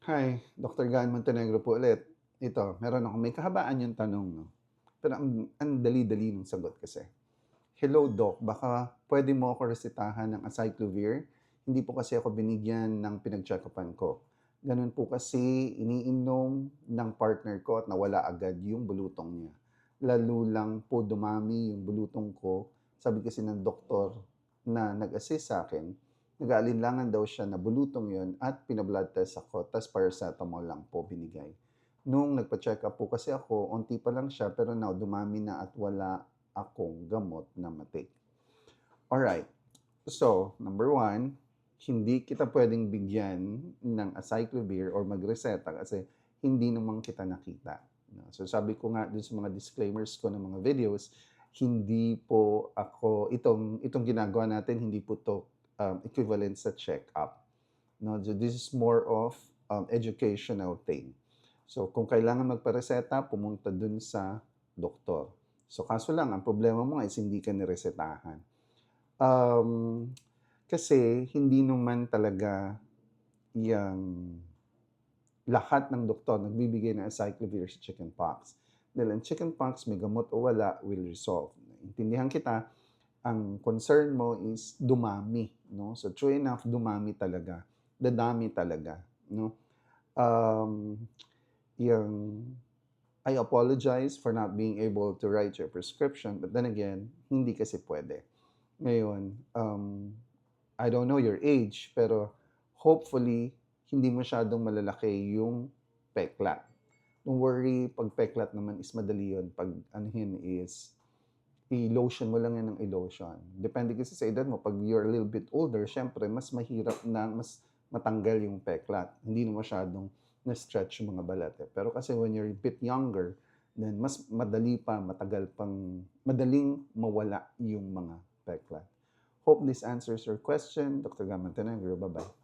Hi, Dr. Gan Montenegro po ulit. Ito, meron ako may kahabaan yung tanong, no? Pero ang dali-dali ng sagot kasi. Hello, Doc. Baka pwede mo ako resetahan ng acyclovir? Hindi po kasi ako binigyan ng pinag-check-upan ko. Ganun po kasi iniinom ng partner ko at nawala agad yung bulutong niya. Lalo lang po dumami yung bulutong ko. Sabi kasi ng doktor na nag-assist sa akin, nag-aalinlangan daw siya na bulutong yon at pinablood test ako, tas paracetamol lang po binigay. Nung nagpa-check up po kasi ako, onti pa lang siya pero now dumami na at wala akong gamot na matik. Alright, so number one, hindi kita pwedeng bigyan ng acyclovir or magreseta kasi hindi naman kita nakita. No? So sabi ko nga dun sa mga disclaimers ko ng mga videos, hindi po ako, itong ginagawa natin, hindi po to equivalent sa check-up. No? So this is more of educational thing. So kung kailangan magpareseta, pumunta dun sa doktor. So kaso lang, ang problema mo nga is hindi ka niresetahan. Um, Kasi hindi naman talaga yung lahat ng doktor nagbibigay ng acyclovir sa chickenpox. Dahil ang chickenpox, may gamot o wala, will resolve. Intindihan kita, ang concern mo is dumami, no? So true enough, dumami talaga. Dadami talaga, no? Um, yung I apologize for not being able to write your prescription, but then again, hindi kasi pwede. Ngayon, I don't know your age, pero hopefully, hindi masyadong malalaki yung peklat. Don't worry, pag peklat naman is madali yun. Pag anuhin is, i-lotion mo lang yan ng i-lotion. Depende kasi sa edad mo. Pag you're a little bit older, syempre, mas mahirap na, mas matanggal yung peklat. Hindi na masyadong na-stretch yung mga balat. Eh. Pero kasi when you're a bit younger, then mas madali pa, madaling mawala yung mga peklat. Hope this answers your question. Dr. Gamantanegro, bye-bye.